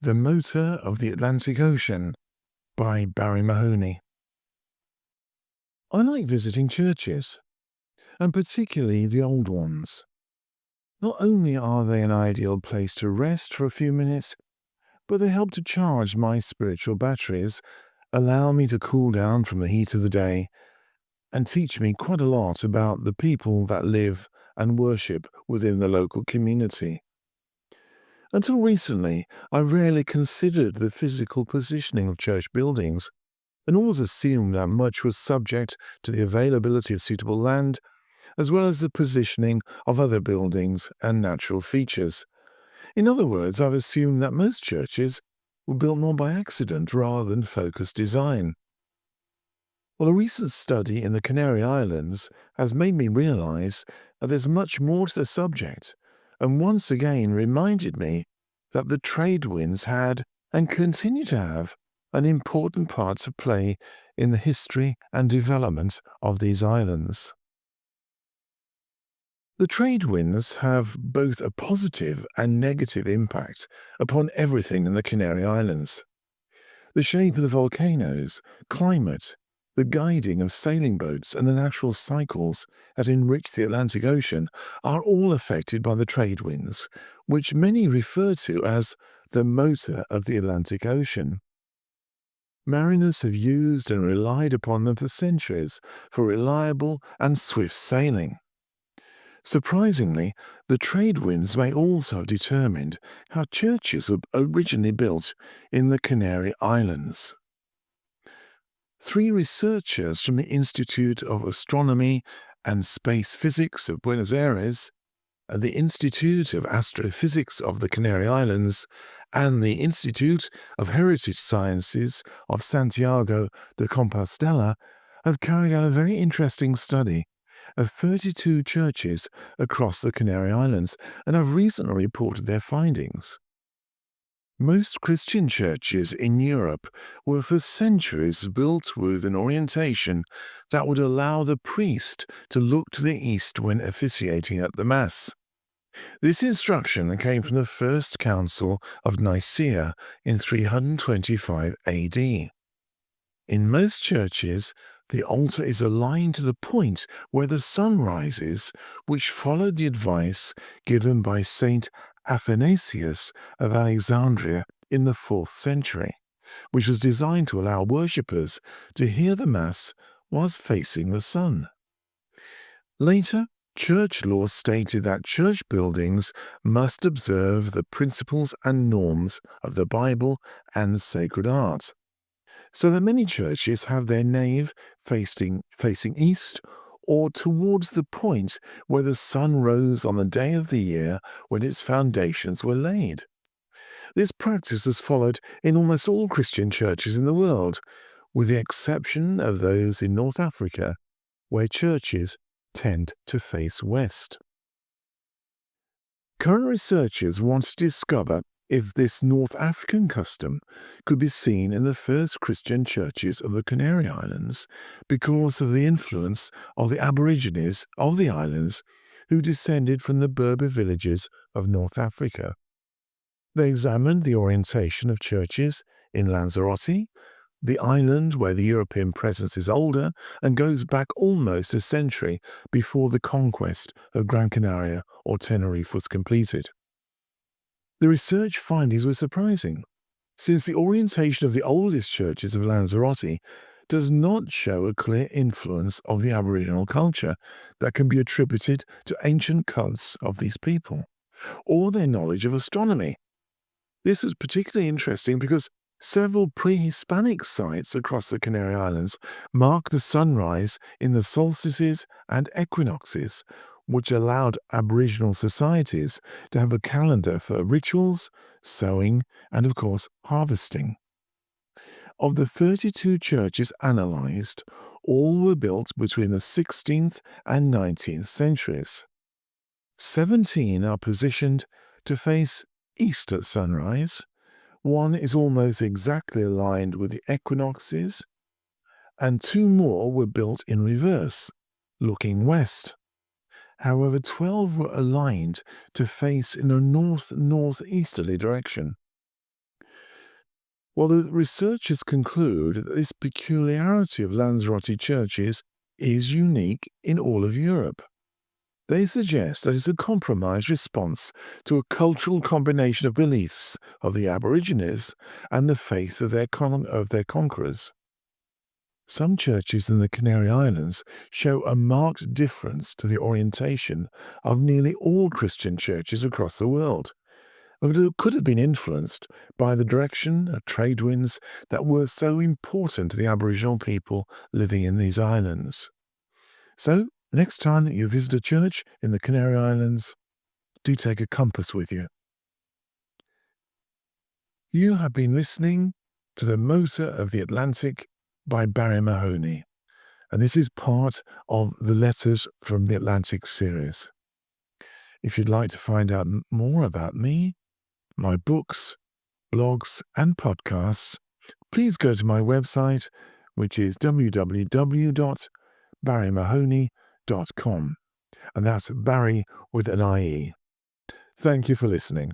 The Motor of the Atlantic Ocean by Barrie Mahoney. I like visiting churches, and particularly the old ones. Not only are they an ideal place to rest for a few minutes, but they help to charge my spiritual batteries, allow me to cool down from the heat of the day, and teach me quite a lot about the people that live and worship within the local community. Until recently, I rarely considered the physical positioning of church buildings, and always assumed that much was subject to the availability of suitable land, as well as the positioning of other buildings and natural features. In other words, I've assumed that most churches were built more by accident rather than focused design. Well, a recent study in the Canary Islands has made me realize that there's much more to the subject, and once again reminded me that the trade winds had, and continue to have, an important part to play in the history and development of these islands. The trade winds have both a positive and negative impact upon everything in the Canary Islands. The shape of the volcanoes, climate, the guiding of sailing boats, and the natural cycles that enrich the Atlantic Ocean are all affected by the trade winds, which many refer to as the motor of the Atlantic Ocean. Mariners have used and relied upon them for centuries for reliable and swift sailing. Surprisingly, the trade winds may also have determined how churches were originally built in the Canary Islands. 3 researchers from the Institute of Astronomy and Space Physics of Buenos Aires, the Institute of Astrophysics of the Canary Islands, and the Institute of Heritage Sciences of Santiago de Compostela have carried out a very interesting study of 32 churches across the Canary Islands and have recently reported their findings. Most Christian churches in Europe were for centuries built with an orientation that would allow the priest to look to the east when officiating at the Mass. This instruction came from the First Council of Nicaea in 325 AD. In most churches, the altar is aligned to the point where the sun rises, which followed the advice given by Saint Athanasius of Alexandria in the 4th century, which was designed to allow worshippers to hear the Mass whilst facing the sun. Later, church law stated that church buildings must observe the principles and norms of the Bible and sacred art, so that many churches have their nave facing east or towards the point where the sun rose on the day of the year when its foundations were laid. This practice is followed in almost all Christian churches in the world, with the exception of those in North Africa, where churches tend to face west. Current researchers want to discover if this North African custom could be seen in the first Christian churches of the Canary Islands because of the influence of the Aborigines of the islands who descended from the Berber villages of North Africa. They examined the orientation of churches in Lanzarote, the island where the European presence is older and goes back almost a century before the conquest of Gran Canaria or Tenerife was completed. The research findings were surprising, since the orientation of the oldest churches of Lanzarote does not show a clear influence of the Aboriginal culture that can be attributed to ancient cults of these people, or their knowledge of astronomy. This is particularly interesting because several pre-Hispanic sites across the Canary Islands mark the sunrise in the solstices and equinoxes, which allowed Aboriginal societies to have a calendar for rituals, sowing, and of course harvesting. Of the 32 churches analysed, all were built between the 16th and 19th centuries. 17 are positioned to face east at sunrise, 1 is almost exactly aligned with the equinoxes, and 2 more were built in reverse, looking west. However, 12 were aligned to face in a north-northeasterly direction. Well, the researchers conclude that this peculiarity of Lanzarote churches is unique in all of Europe. They suggest that it's a compromised response to a cultural combination of beliefs of the Aborigines and the faith of their conquerors. Some churches in the Canary Islands show a marked difference to the orientation of nearly all Christian churches across the world. It could have been influenced by the direction of trade winds that were so important to the Aboriginal people living in these islands. So, next time that you visit a church in the Canary Islands, do take a compass with you. You have been listening to The Motor of the Atlantic by Barrie Mahoney, and this is part of the Letters from the Atlantic series. If you'd like to find out more about me, my books, blogs, and podcasts, please go to my website, which is www.barriemahoney.com, and that's Barrie with an IE. Thank you for listening.